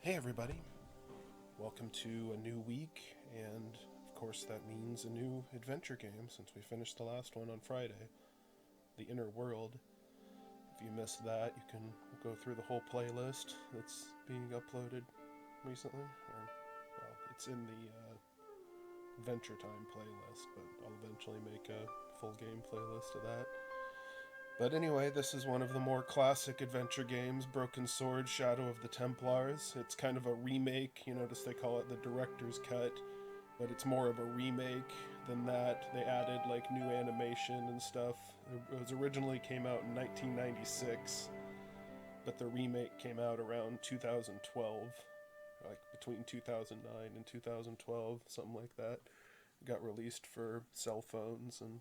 Hey everybody, welcome to a new week, and of course that means a new adventure game since we finished the last one on Friday, The Inner World. If you missed that, you can go through the whole playlist that's being uploaded recently, it's in the Adventure Time playlist, but I'll eventually make a full game playlist of that. But anyway, this is one of the more classic adventure games, Broken Sword, Shadow of the Templars. It's kind of a remake. You notice they call it the director's cut, but it's more of a remake than that. They added like new animation and stuff. It was originally came out in 1996, but the remake came out around 2012, like between 2009 and 2012, something like that. It got released for cell phones and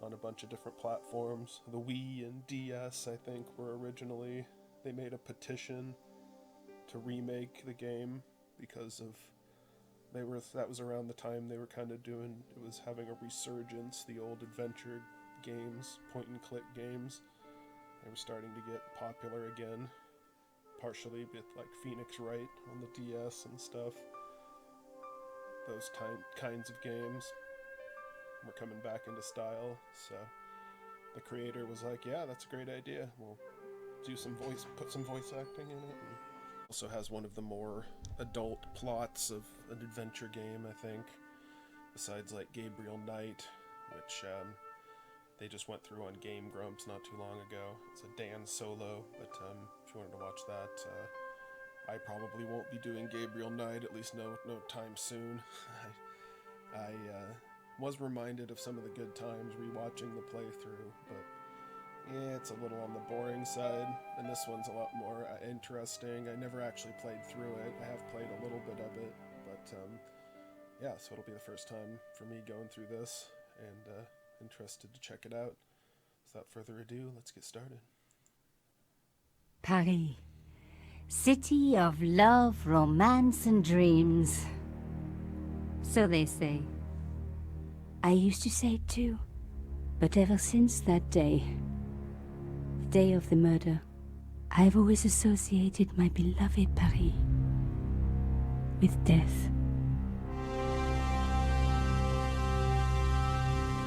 on a bunch of different platforms. The Wii and DS, I think, were originally... They made a petition to remake the game because of... That was around the time they were kind of doing... It was having a resurgence, the old adventure games, point-and-click games. They were starting to get popular again, partially with, like, Phoenix Wright on the DS and stuff. Those kinds of games were coming back into style, so the creator was like, yeah, that's a great idea, we'll put some voice acting in it. And also has one of the more adult plots of an adventure game, I think, besides like Gabriel Knight, which they just went through on Game Grumps not too long ago. It's a Dan solo, but if you wanted to watch that, I probably won't be doing Gabriel Knight, at least no time soon. I was reminded of some of the good times rewatching the playthrough, but yeah, it's a little on the boring side, and this one's a lot more interesting. I never actually played through it. I have played a little bit of it, but yeah, so it'll be the first time for me going through this, and interested to check it out. Without further ado, let's get started. Paris, city of love, romance, and dreams. So they say. I used to say it too, but ever since that day, the day of the murder, I've always associated my beloved Paris with death.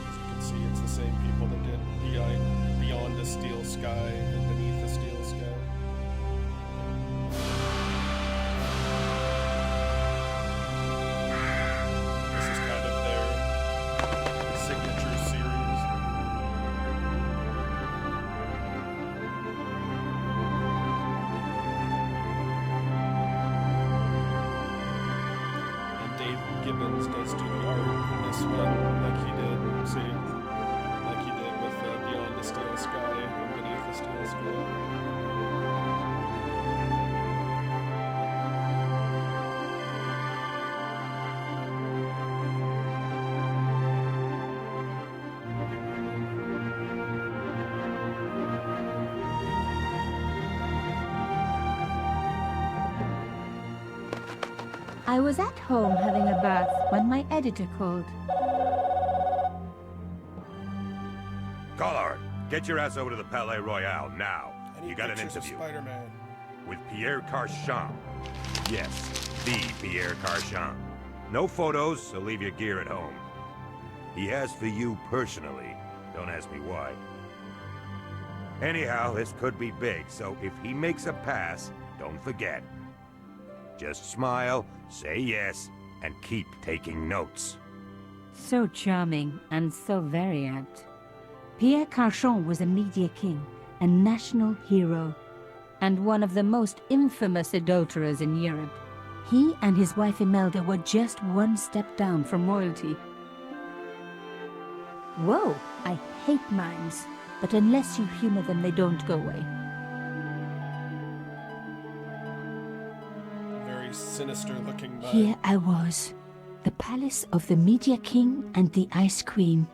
As you can see, it's the same people that did Beyond a Steel Sky and Beneath a Steel Sky. Does do the art in this one, like he did with Beyond the Steel Sky and Beneath the Steel Sky. I was at home having a bath when my editor called. Collard, get your ass over to the Palais Royal now. You got an interview. Spider-Man. With Pierre Carchon. Yes, the Pierre Carchon. No photos, so leave your gear at home. He asked for you personally. Don't ask me why. Anyhow, this could be big, so if he makes a pass, don't forget. Just smile, say yes, and keep taking notes. So charming and so very apt. Pierre Carchon was a media king, a national hero, and one of the most infamous adulterers in Europe. He and his wife Imelda were just one step down from royalty. Whoa, I hate mimes, but unless you humor them, they don't go away. Sinister looking man. Here I was, the palace of the Media King and the Ice Queen.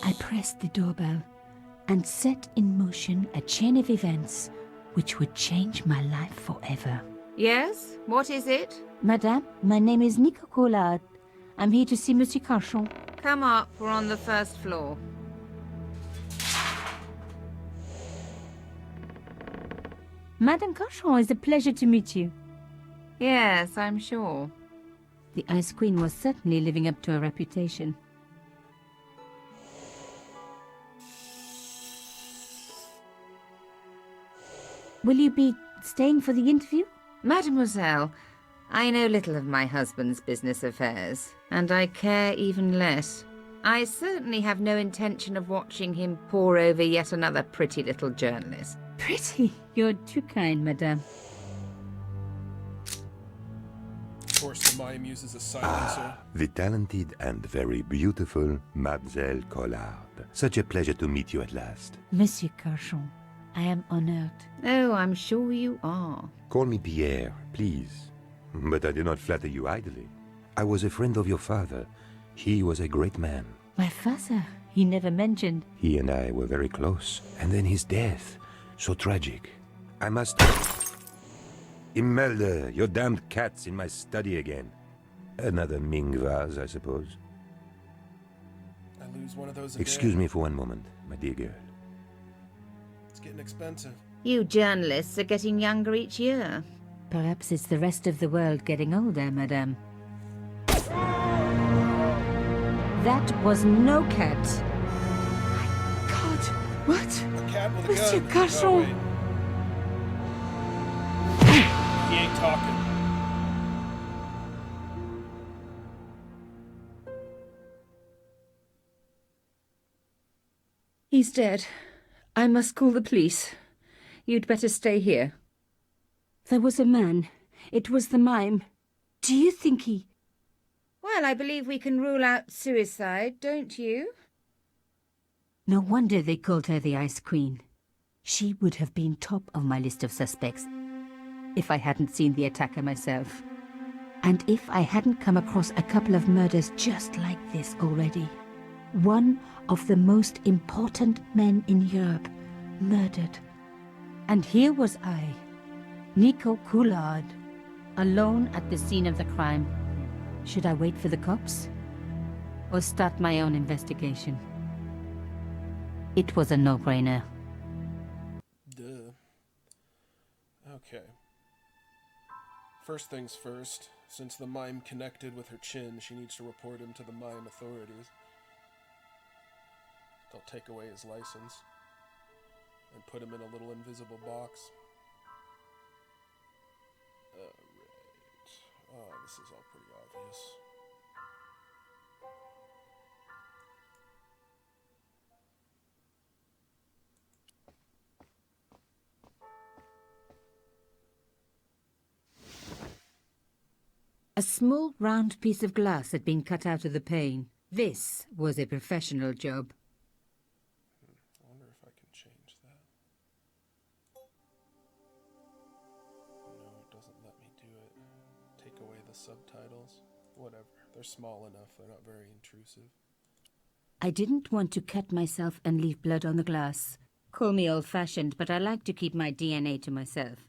I pressed the doorbell and set in motion a chain of events which would change my life forever. Yes? What is it? Madame, my name is Nico Collard. I'm here to see Monsieur Carchon. Come up, we're on the first floor. Madame Cochon, it's a pleasure to meet you. Yes, I'm sure. The Ice Queen was certainly living up to her reputation. Will you be staying for the interview? Mademoiselle, I know little of my husband's business affairs, and I care even less. I certainly have no intention of watching him pore over yet another pretty little journalist. Pretty. You're too kind, madame. Of course, the mime uses a silencer. The talented and very beautiful Mademoiselle Collard. Such a pleasure to meet you at last. Monsieur Cochon, I am honored. Oh, I'm sure you are. Call me Pierre, please. But I do not flatter you idly. I was a friend of your father. He was a great man. My father, he never mentioned. He and I were very close. And then his death. So tragic. I must... Imelda, your damned cat's in my study again. Another Ming vase, I suppose. I lose one of those a Excuse day. me for one moment, my dear girl. It's getting expensive. You journalists are getting younger each year. Perhaps it's the rest of the world getting older, madame. That was no cat. My God, what? A cat with a Monsieur gun. Cochon. Oh, wait. He ain't talking. He's dead. I must call the police. You'd better stay here. There was a man. It was the mime. Do you think he... Well, I believe we can rule out suicide, don't you? No wonder they called her the Ice Queen. She would have been top of my list of suspects if I hadn't seen the attacker myself. And if I hadn't come across a couple of murders just like this already. One of the most important men in Europe murdered. And here was I, Nico Coulard, alone at the scene of the crime. Should I wait for the cops? Or start my own investigation? It was a no-brainer. Duh. Okay. First things first, since the mime connected with her chin, she needs to report him to the mime authorities. They'll take away his license and put him in a little invisible box. Right. Oh, this is all pretty obvious. A small round piece of glass had been cut out of the pane. This was a professional job. I wonder if I can change that. No, it doesn't let me do it. Take away the subtitles. Whatever. They're small enough. They're not very intrusive. I didn't want to cut myself and leave blood on the glass. Call me old-fashioned, but I like to keep my DNA to myself.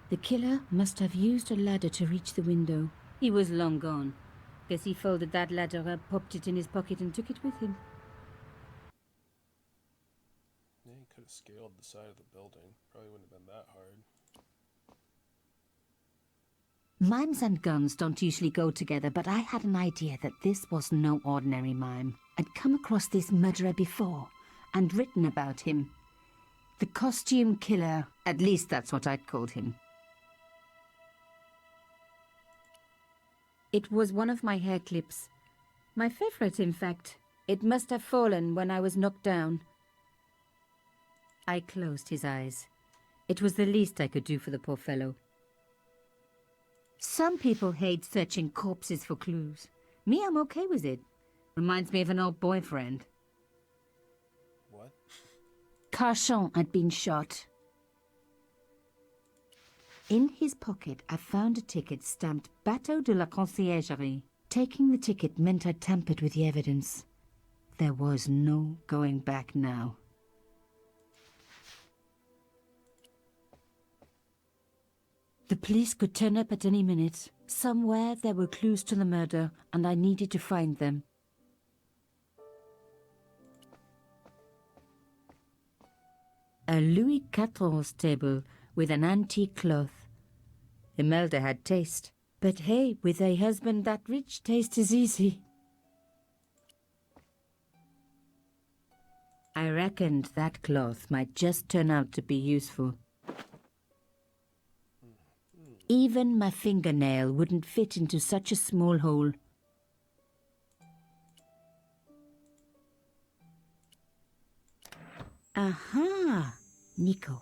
The killer must have used a ladder to reach the window. He was long gone. Guess he folded that ladder up, popped it in his pocket and took it with him. Yeah, he could have scaled the side of the building. Probably wouldn't have been that hard. Mimes and guns don't usually go together, but I had an idea that this was no ordinary mime. I'd come across this murderer before, and written about him. The costume killer, at least that's what I'd called him. It was one of my hair clips. My favorite, in fact. It must have fallen when I was knocked down. I closed his eyes. It was the least I could do for the poor fellow. Some people hate searching corpses for clues. Me, I'm okay with it. Reminds me of an old boyfriend. What? Carchon had been shot. In his pocket, I found a ticket stamped Bateau de la Conciergerie. Taking the ticket meant I tampered with the evidence. There was no going back now. The police could turn up at any minute. Somewhere there were clues to the murder, and I needed to find them. A Louis XIV table with an antique cloth. Imelda had taste. But hey, with a husband that rich, taste is easy. I reckoned that cloth might just turn out to be useful. Even my fingernail wouldn't fit into such a small hole. Aha! Nico,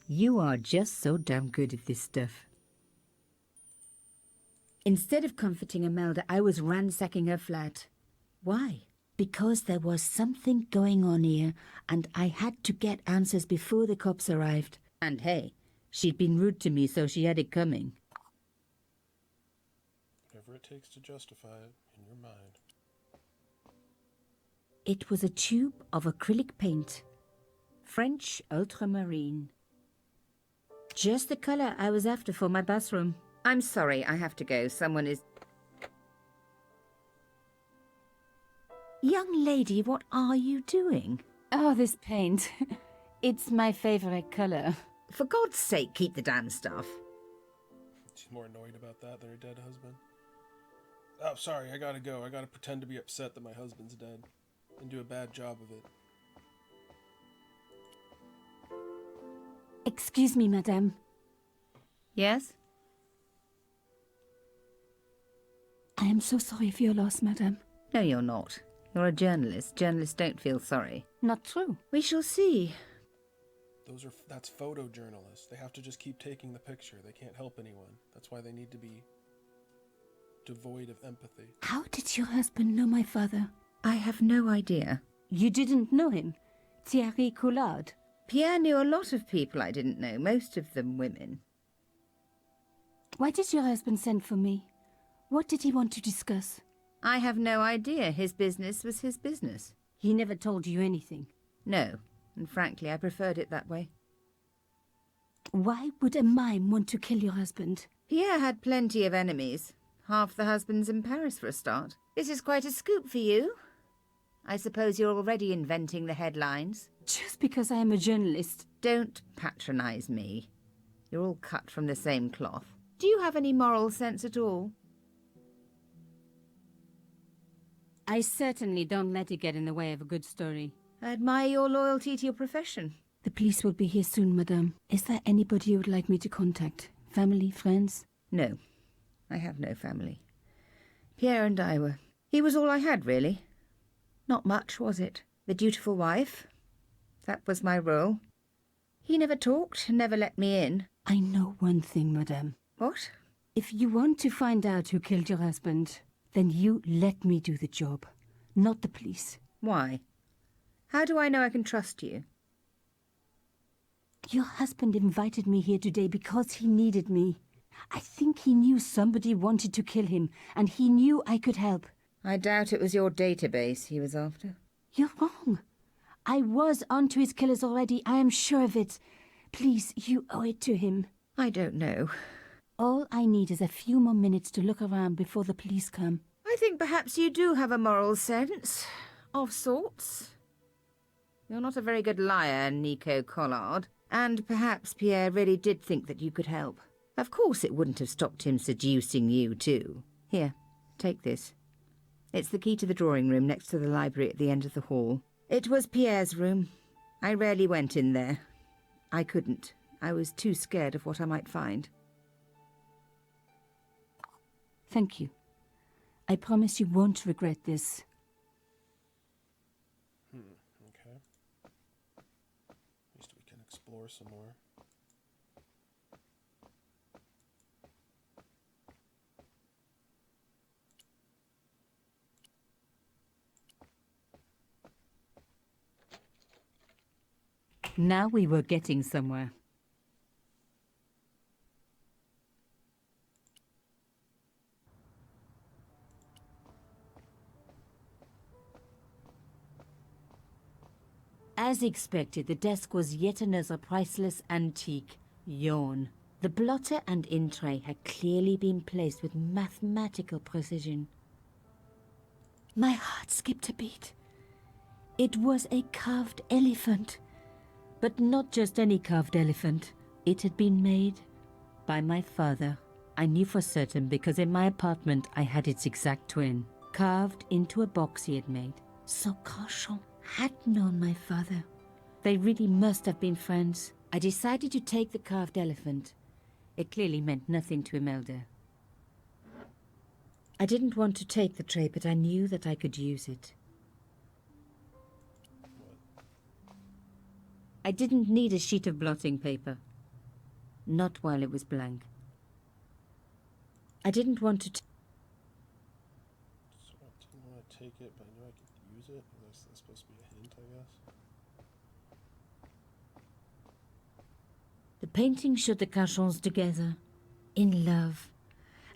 you are just so damn good at this stuff. Instead of comforting Imelda, I was ransacking her flat. Why? Because there was something going on here, and I had to get answers before the cops arrived. And hey, she'd been rude to me, so she had it coming. Whatever it takes to justify it in your mind. It was a tube of acrylic paint. French ultramarine. Just the color I was after for my bathroom. I'm sorry, I have to go. Someone is... Young lady, what are you doing? Oh, this paint. It's my favorite color. For God's sake, keep the damn stuff. She's more annoyed about that than her dead husband. Oh, sorry, I gotta go. I gotta pretend to be upset that my husband's dead. And do a bad job of it. Excuse me, madame. Yes? I am so sorry for your loss, madame. No, you're not. You're a journalist. Journalists don't feel sorry. Not true. We shall see. That's photojournalists. They have to just keep taking the picture. They can't help anyone. That's why they need to be devoid of empathy. How did your husband know my father? I have no idea. You didn't know him? Thierry Collard? Pierre knew a lot of people I didn't know, most of them women. Why did your husband send for me? What did he want to discuss? I have no idea. His business was his business. He never told you anything? No, and frankly, I preferred it that way. Why would a mime want to kill your husband? Pierre had plenty of enemies. Half the husbands in Paris for a start. This is quite a scoop for you. I suppose you're already inventing the headlines. Just because I am a journalist. Don't patronize me. You're all cut from the same cloth. Do you have any moral sense at all? I certainly don't let it get in the way of a good story. I admire your loyalty to your profession. The police will be here soon, madame. Is there anybody you would like me to contact? Family, friends? No, I have no family. Pierre and I were... He was all I had, really. Not much, was it? The dutiful wife. That was my role. He never talked, never let me in. I know one thing, madame. What? If you want to find out who killed your husband, then you let me do the job, not the police. Why? How do I know I can trust you? Your husband invited me here today because he needed me. I think he knew somebody wanted to kill him, and he knew I could help. I doubt it was your database he was after. You're wrong. I was onto his killers already, I am sure of it. Please, you owe it to him. I don't know. All I need is a few more minutes to look around before the police come. I think perhaps you do have a moral sense. Of sorts. You're not a very good liar, Nico Collard. And perhaps Pierre really did think that you could help. Of course it wouldn't have stopped him seducing you, too. Here, take this. It's the key to the drawing room next to the library at the end of the hall. It was Pierre's room. I rarely went in there. I couldn't. I was too scared of what I might find. Thank you. I promise you won't regret this. Okay. At least we can explore some more. Now we were getting somewhere. As expected, the desk was yet another priceless antique. Yawn. The blotter and in tray had clearly been placed with mathematical precision. My heart skipped a beat. It was a carved elephant. But not just any carved elephant. It had been made by my father. I knew for certain because in my apartment I had its exact twin, carved into a box he had made. So Carchon had known my father. They really must have been friends. I decided to take the carved elephant. It clearly meant nothing to Imelda. I didn't want to take the tray, but I knew that I could use it. I didn't need a sheet of blotting paper. Not while it was blank. I didn't want to... So I didn't want to take it, but I knew I could use it. That's supposed to be a hint, I guess. The painting showed the Carchons together, in love.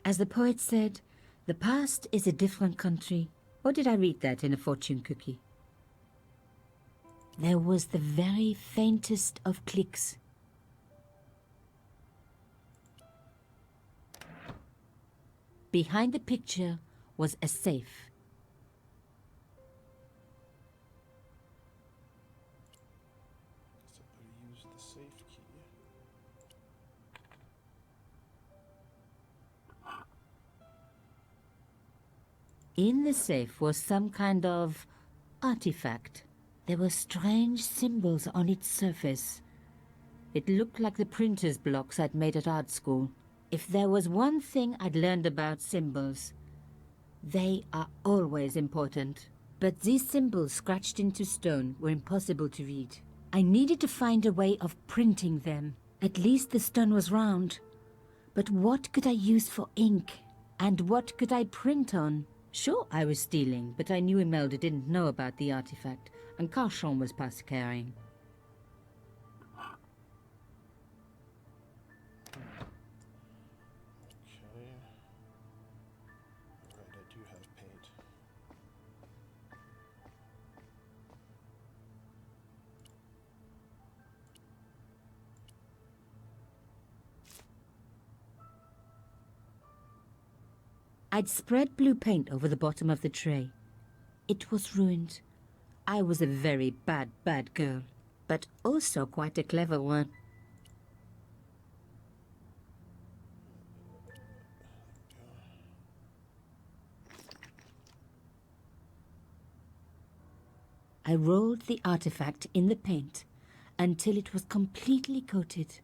As the poet said, the past is a different country. Or did I read that in a fortune cookie? There was the very faintest of clicks. Behind the picture was a safe. Guess I better use the safe key. In the safe was some kind of artifact. There were strange symbols on its surface. It looked like the printer's blocks I'd made at art school. If there was one thing I'd learned about symbols, they are always important. But these symbols scratched into stone were impossible to read. I needed to find a way of printing them. At least the stone was round. But what could I use for ink? And what could I print on? Sure, I was stealing, but I knew Imelda didn't know about the artifact, and Carchon was past caring. Okay. Alright, I do have paint. I'd spread blue paint over the bottom of the tray. It was ruined. I was a very bad girl, but also quite a clever one. I rolled the artifact in the paint until it was completely coated.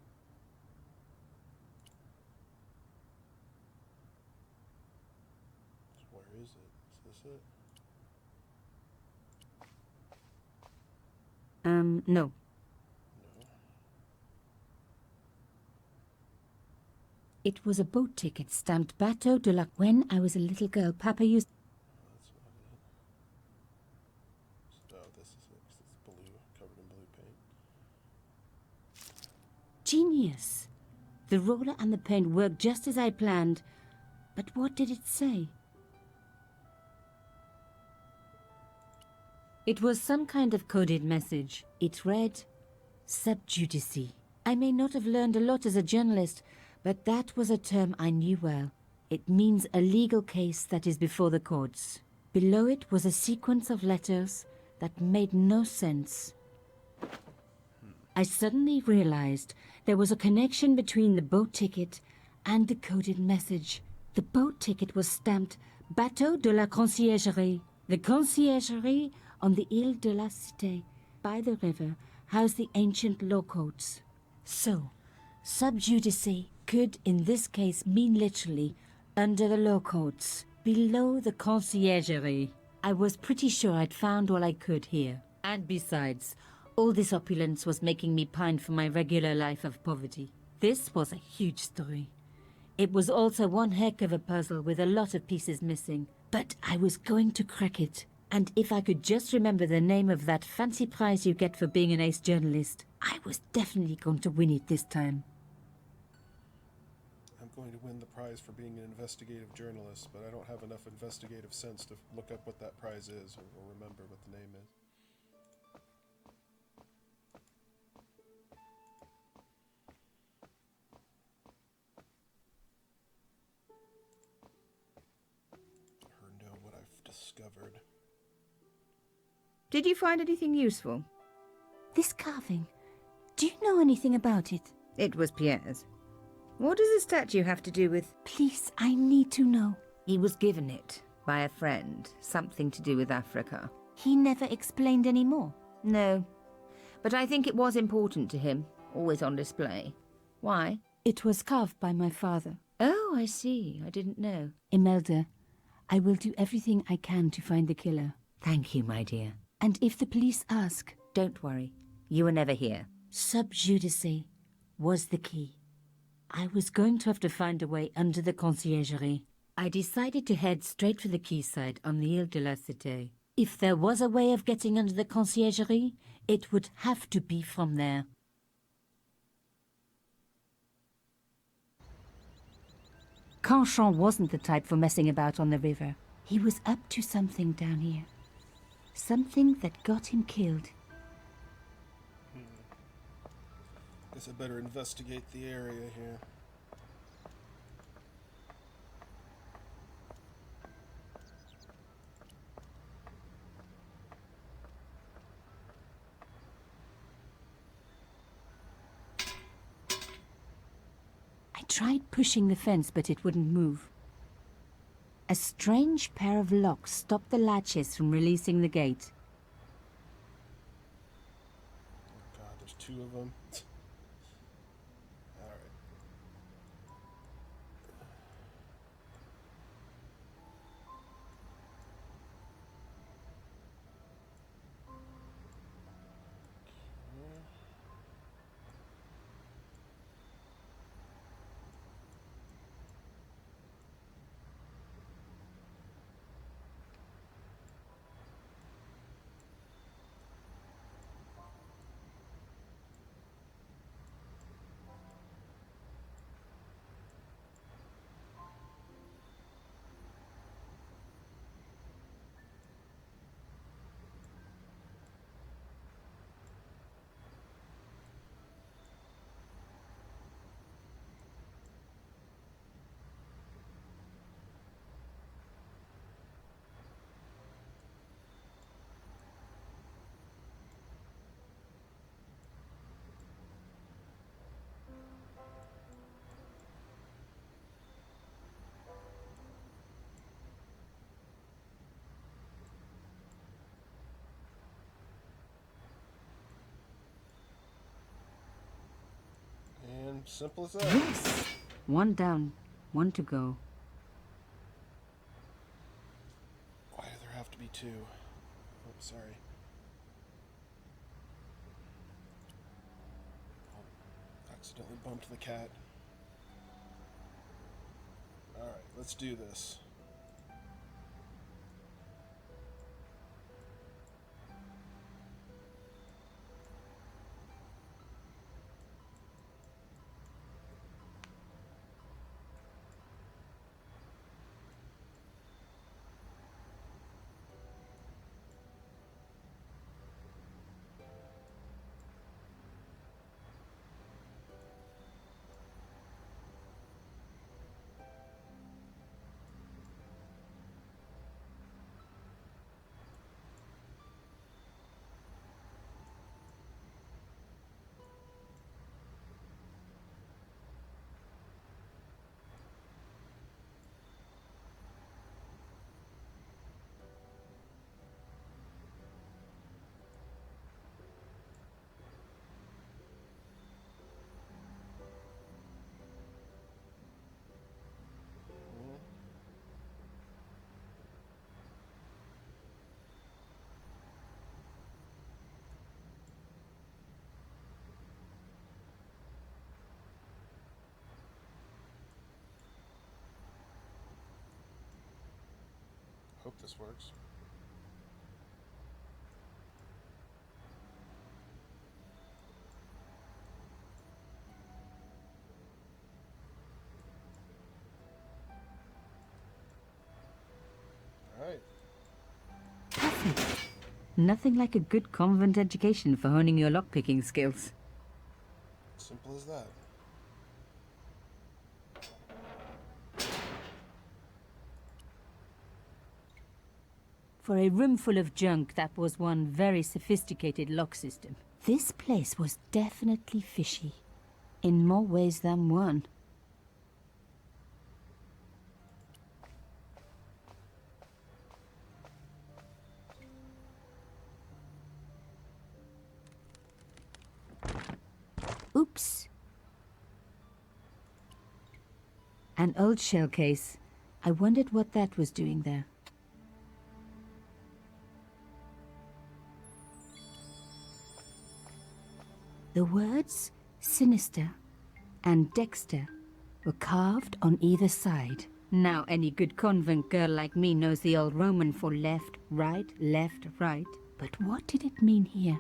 Where is it? Is this it? No. No. It was a boat ticket stamped Bateau de la... When I was a little girl, Papa used... That's not it. Oh, this is it. 'Cause it's blue, covered in blue paint. Genius! The roller and the paint worked just as I planned. But what did it say? It was some kind of coded message. It read, sub judice. I may not have learned a lot as a journalist, but that was a term I knew well. It means a legal case that is before the courts. Below it was a sequence of letters that made no sense. I suddenly realized there was a connection between the boat ticket and the coded message. The boat ticket was stamped Bateau de la Conciergerie. The conciergerie on the Ile de la Cité, by the river, housed the ancient law courts. So, sub judice could in this case mean literally under the law courts, below the conciergerie. I was pretty sure I'd found all I could here. And besides, all this opulence was making me pine for my regular life of poverty. This was a huge story. It was also one heck of a puzzle with a lot of pieces missing. But I was going to crack it. And if I could just remember the name of that fancy prize you get for being an ace journalist, I was definitely going to win it this time. I'm going to win the prize for being an investigative journalist, but I don't have enough investigative sense to look up what that prize is or remember what the name is. Let her know what I've discovered. Did you find anything useful? This carving, Do you know anything about it? It was Pierre's. What does the statue have to do with... Please, I need to know. He was given it by a friend, something to do with Africa. He never explained any more. No, but I think it was important to him, always on display. Why? It was carved by my father. Oh, I see. I didn't know. Imelda, I will do everything I can to find the killer. Thank you, my dear. And if the police ask... Don't worry. You were never here. Sub judice was the key. I was going to have to find a way under the conciergerie. I decided to head straight for the quayside on the Ile de la Cité. If there was a way of getting under the conciergerie, it would have to be from there. Canchon wasn't the type for messing about on the river. He was up to something down here. Something that got him killed. Guess I better investigate the area here. I tried pushing the fence, but it wouldn't move. A strange pair of locks stopped the latches from releasing the gate. Oh god, there's two of them. Alright. Simple as that. Yes! One down, one to go. Why do there have to be two? Oh, sorry. Oh, accidentally bumped the cat. Alright, let's do this. Hope this works. Alright. Perfect. Nothing like a good convent education for honing your lockpicking skills. Simple as that. For a room full of junk, that was one very sophisticated lock system. This place was definitely fishy, in more ways than one. Oops. An old shell case. I wondered what that was doing there. The words sinister and Dexter were carved on either side. Now any good convent girl like me knows the old Roman for left, right, left, right. But what did it mean here?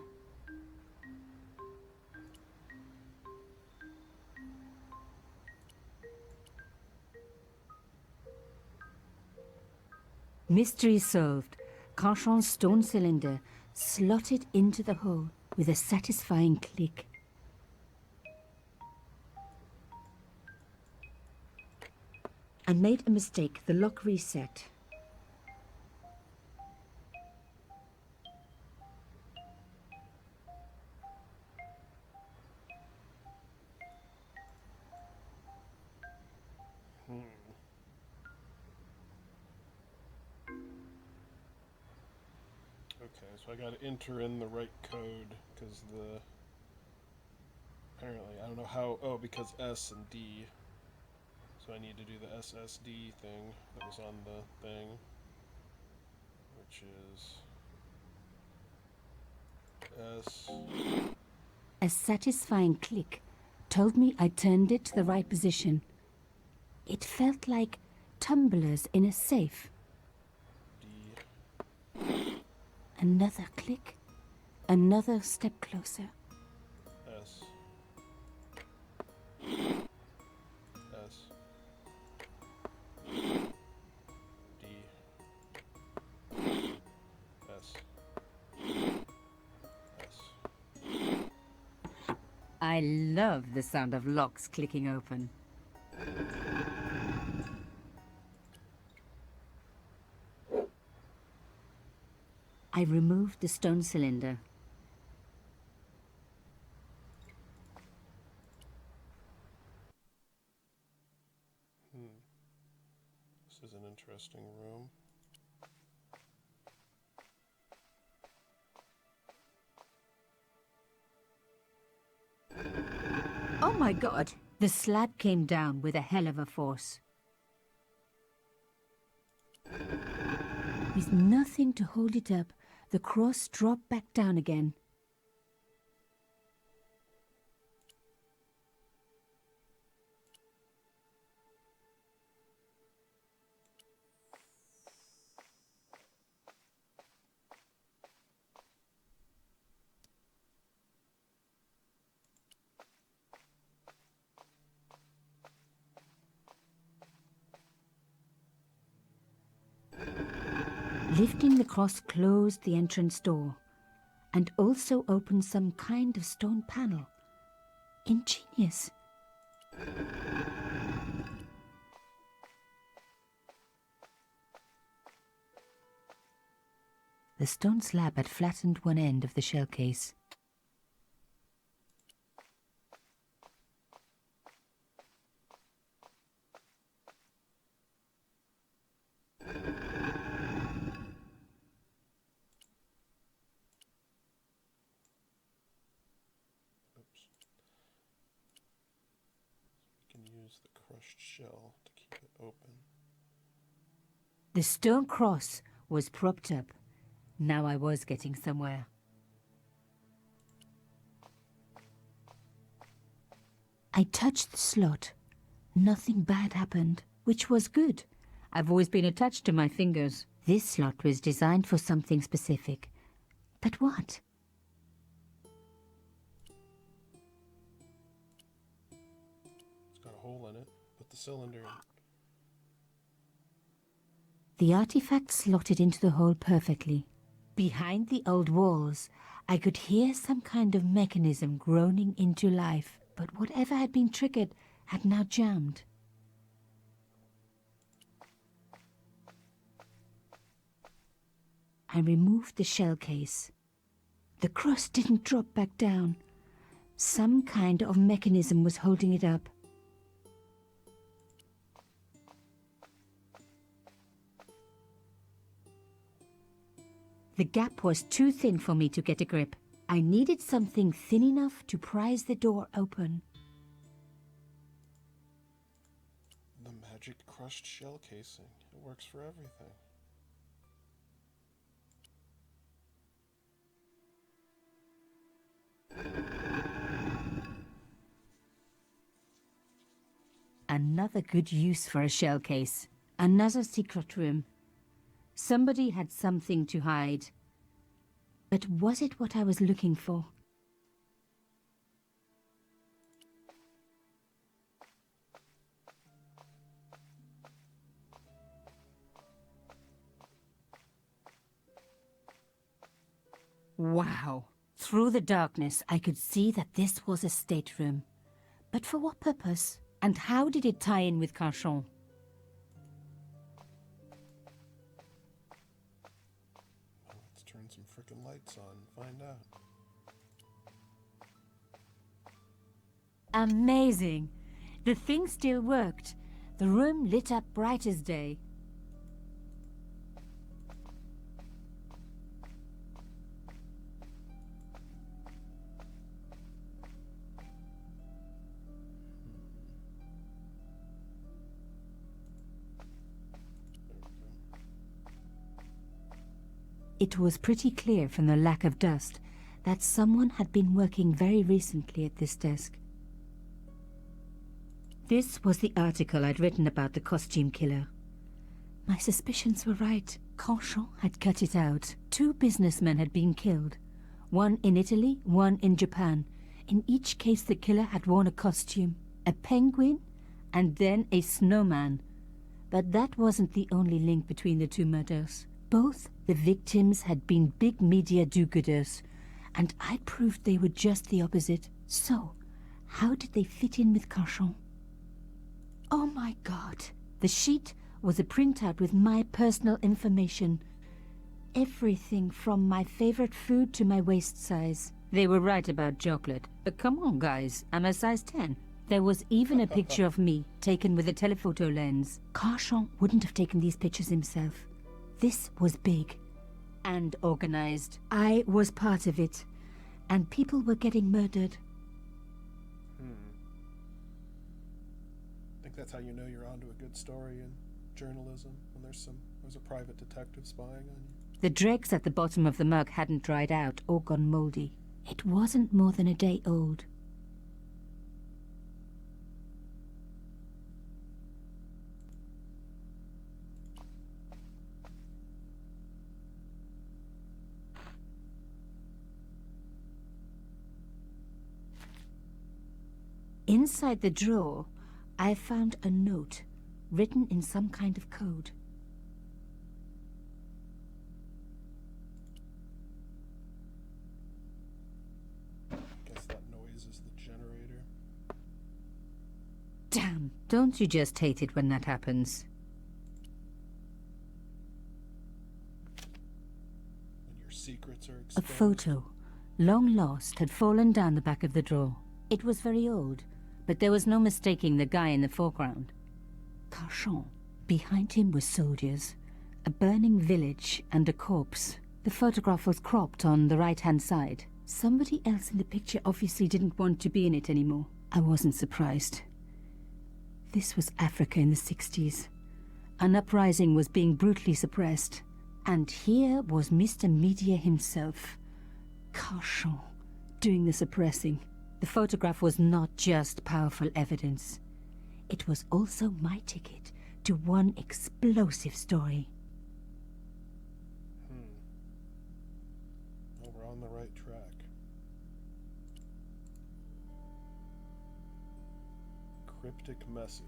Mystery solved. Carchon's stone cylinder slotted into the hole with a satisfying click. I made a mistake. The lock reset. Okay, so I gotta enter in the right code, because apparently, I don't know how, oh, because S and D. So I need to do the SSD thing that was on the thing, which is S. A satisfying click told me I turned it to the right position. It felt like tumblers in a safe. D. Another click. Another step closer. S. S. D. S. S. I love the sound of locks clicking open. I removed the stone cylinder. This is an interesting room. Oh my god! The slab came down with a hell of a force. With nothing to hold it up, the cross dropped back down again. Lifting the cross closed the entrance door and also opened some kind of stone panel. Ingenious. The stone slab had flattened one end of the shell case. Use the crushed shell to keep it open. The stone cross was propped up. Now I was getting somewhere. I touched the slot. Nothing bad happened, which was good. I've always been attached to my fingers. This slot was designed for something specific. But what? It's got a hole in it. Put the cylinder in. The artifact slotted into the hole perfectly. Behind the old walls, I could hear some kind of mechanism groaning into life, but whatever had been triggered had now jammed. I removed the shell case. The cross didn't drop back down. Some kind of mechanism was holding it up. The gap was too thin for me to get a grip. I needed something thin enough to prise the door open. The magic crushed shell casing. It works for everything. Another good use for a shell case. Another secret room. Somebody had something to hide. But was it what I was looking for? Wow. Through the darkness, I could see that this was a stateroom. But for what purpose? And how did it tie in with Carchon? Well, let's turn some frickin' lights on and find out. Amazing! The thing still worked. The room lit up bright as day. It was pretty clear from the lack of dust that someone had been working very recently at this desk. This was the article I'd written about the costume killer. My suspicions were right. Carchon had cut it out. 2 businessmen had been killed. One in Italy, one in Japan. In each case the killer had worn a costume. A penguin and then a snowman. But that wasn't the only link between the 2 murders. Both the victims had been big media do-gooders, and I proved they were just the opposite. So, how did they fit in with Carchon? Oh my God! The sheet was a printout with my personal information. Everything from my favorite food to my waist size. They were right about chocolate. But come on, guys, I'm a size 10. There was even a picture of me, taken with a telephoto lens. Carchon wouldn't have taken these pictures himself. This was big and organized. I was part of it, and people were getting murdered. I think that's how you know you're onto a good story in journalism, when there's a private detective spying on you. The dregs at the bottom of the mug hadn't dried out or gone moldy. It wasn't more than a day old. Inside the drawer, I found a note written in some kind of code. Guess that noise is the generator. Damn, don't you just hate it when that happens? When your secrets are A exposed. photo, long lost, had fallen down the back of the drawer. It was very old, but there was no mistaking the guy in the foreground. Carchon. Behind him were soldiers, a burning village, and a corpse. The photograph was cropped on the right-hand side. Somebody else in the picture obviously didn't want to be in it anymore. I wasn't surprised. This was Africa in the 60s. An uprising was being brutally suppressed. And here was Mr. Media himself, Carchon, doing the suppressing. The photograph was not just powerful evidence. It was also my ticket to one explosive story. Well, we're on the right track. Cryptic message.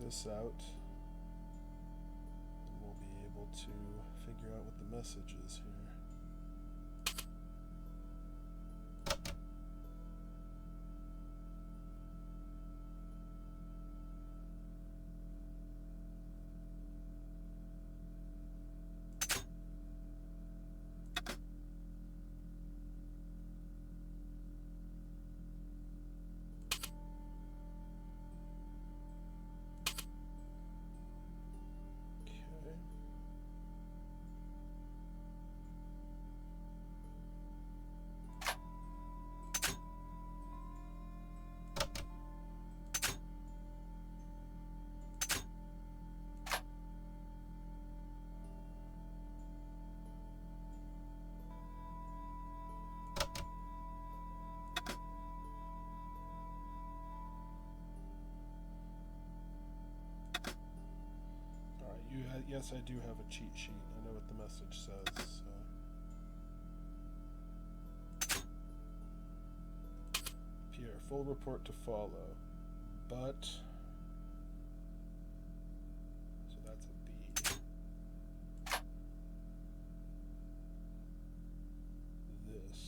this out, and we'll be able to figure out what the message is here. Yes, I do have a cheat sheet. I know what the message says. So. Pierre, full report to follow. But... So that's a B. This.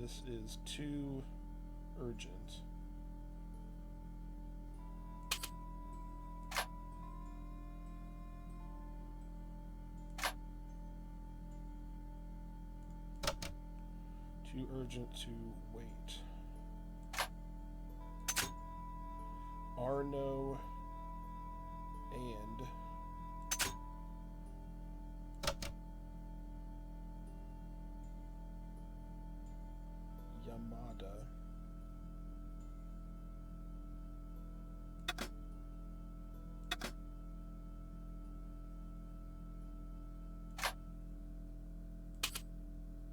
This is too urgent. Too urgent to wait. Arno and Yamada.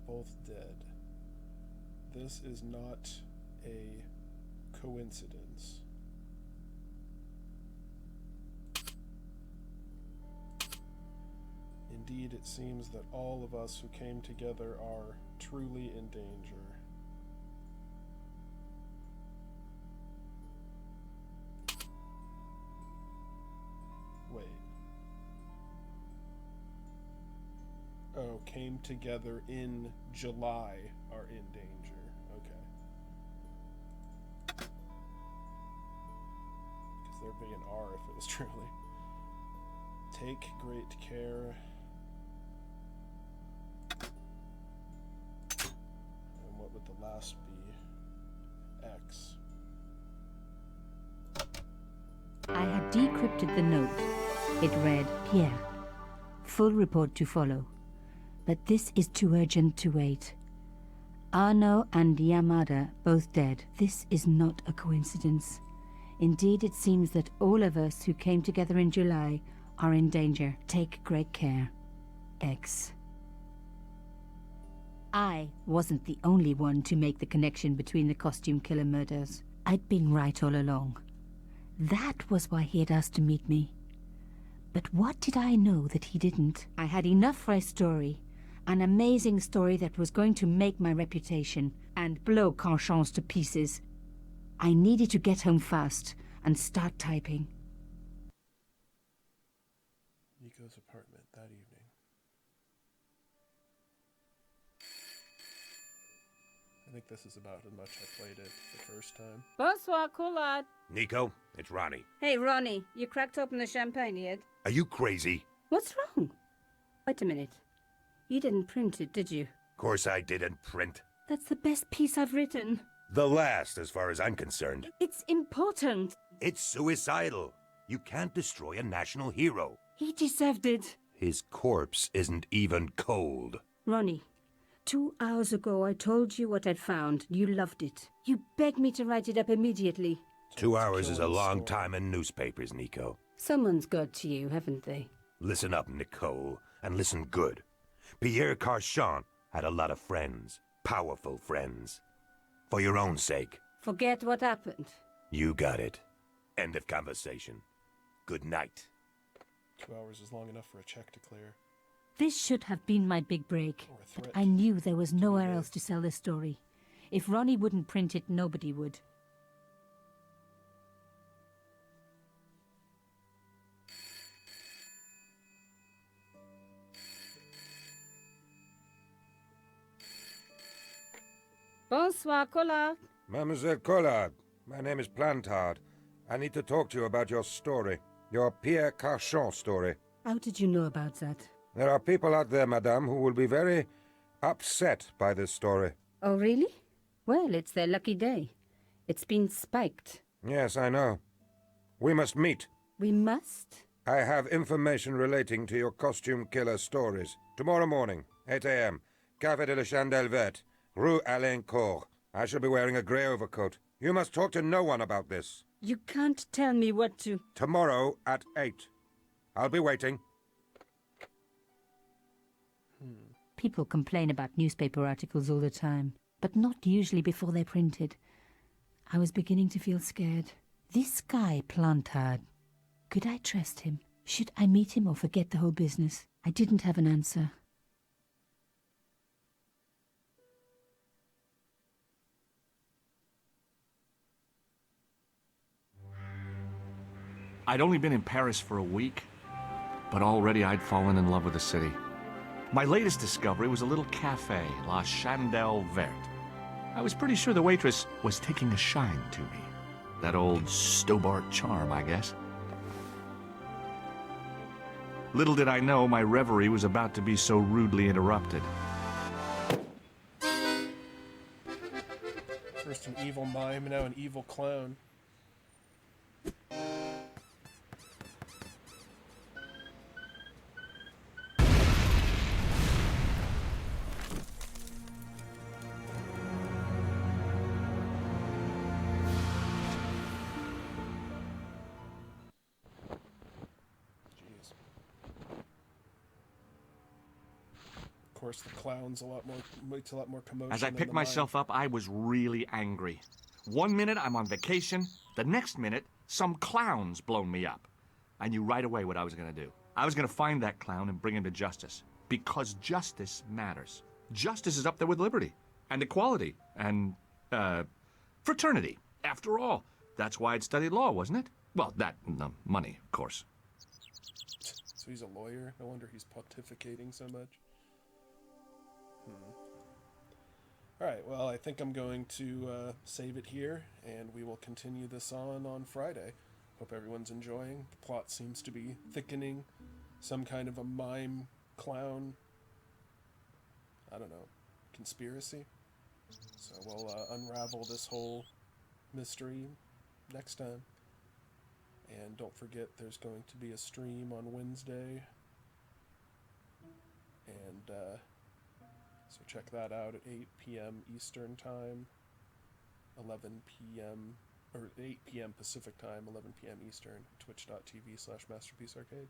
Both dead. This is not a coincidence. Indeed, it seems that all of us who came together are truly in danger. Wait. Oh, came together in July are in danger. Okay. Because there'd be an R if it was truly. Take great care. And what would the last be? X. I had decrypted the note. It read, Pierre, full report to follow. But this is too urgent to wait. Arno and Yamada both dead. This is not a coincidence. Indeed, it seems that all of us who came together in July are in danger. Take great care. X. I wasn't the only one to make the connection between the costume killer murders. I'd been right all along. That was why he had asked to meet me. But what did I know that he didn't? I had enough for a story. An amazing story that was going to make my reputation and blow Conchance to pieces. I needed to get home fast and start typing. Nico's apartment that evening. I think this is about as much I played it the first time. Bonsoir, Collard. Nico, it's Ronnie. Hey, Ronnie, you cracked open the champagne yet? Are you crazy? What's wrong? Wait a minute. You didn't print it, did you? Course I didn't print. That's the best piece I've written. The last, as far as I'm concerned. It's important. It's suicidal. You can't destroy a national hero. He deserved it. His corpse isn't even cold. Ronnie, 2 hours ago I told you what I'd found. You loved it. You begged me to write it up immediately. 2 hours is a long time in newspapers, Nico. Someone's got to you, haven't they? Listen up, Nicole, and listen good. Pierre Carchon had a lot of friends. Powerful friends. For your own sake. Forget what happened. You got it. End of conversation. Good night. 2 hours is long enough for a check to clear. This should have been my big break, Or a but threat I knew there was nowhere big. else to sell this story. If Ronnie wouldn't print it, nobody would. Bonsoir, Collard. Mademoiselle Collard, my name is Plantard. I need to talk to you about your story. Your Pierre Carchon story. How did you know about that? There are people out there, madame, who will be very upset by this story. Oh, really? Well, it's their lucky day. It's been spiked. Yes, I know. We must meet. We must? I have information relating to your costume killer stories. Tomorrow morning, 8 a.m., Café de la Chandelle Verte, Rue Alain Court. I shall be wearing a grey overcoat. You must talk to no one about this. You can't tell me what to... Tomorrow at 8. I'll be waiting. People complain about newspaper articles all the time, but not usually before they're printed. I was beginning to feel scared. This guy, Plantard, could I trust him? Should I meet him or forget the whole business? I didn't have an answer. I'd only been in Paris for a week, but already I'd fallen in love with the city. My latest discovery was a little cafe, La Chandelle Verte. I was pretty sure the waitress was taking a shine to me. That old Stobart charm, I guess. Little did I know my reverie was about to be so rudely interrupted. First an evil mime, now an evil clown. Jeez. Of course, the clown's makes a lot more commotion. As I than picked the myself up, I was really angry. One minute I'm on vacation, the next minute some clown's blown me up. I knew right away what I was going to do. I was going to find that clown and bring him to justice. Because justice matters. Justice is up there with liberty and equality and, fraternity. After all, that's why I'd studied law, wasn't it? Well, that and the money, of course. So he's a lawyer? No wonder he's pontificating so much. Alright, well, I think I'm going to save it here, and we will continue this on Friday. Hope everyone's enjoying. The plot seems to be thickening. Some kind of a mime clown, I don't know, conspiracy. So we'll unravel this whole mystery next time. And don't forget, there's going to be a stream on Wednesday. And, so check that out at 8 p.m. Eastern Time, 11 p.m. or 8 p.m. Pacific Time, 11 p.m. Eastern, twitch.tv/masterpiecearcade.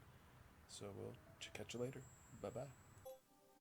So we'll catch you later. Bye-bye.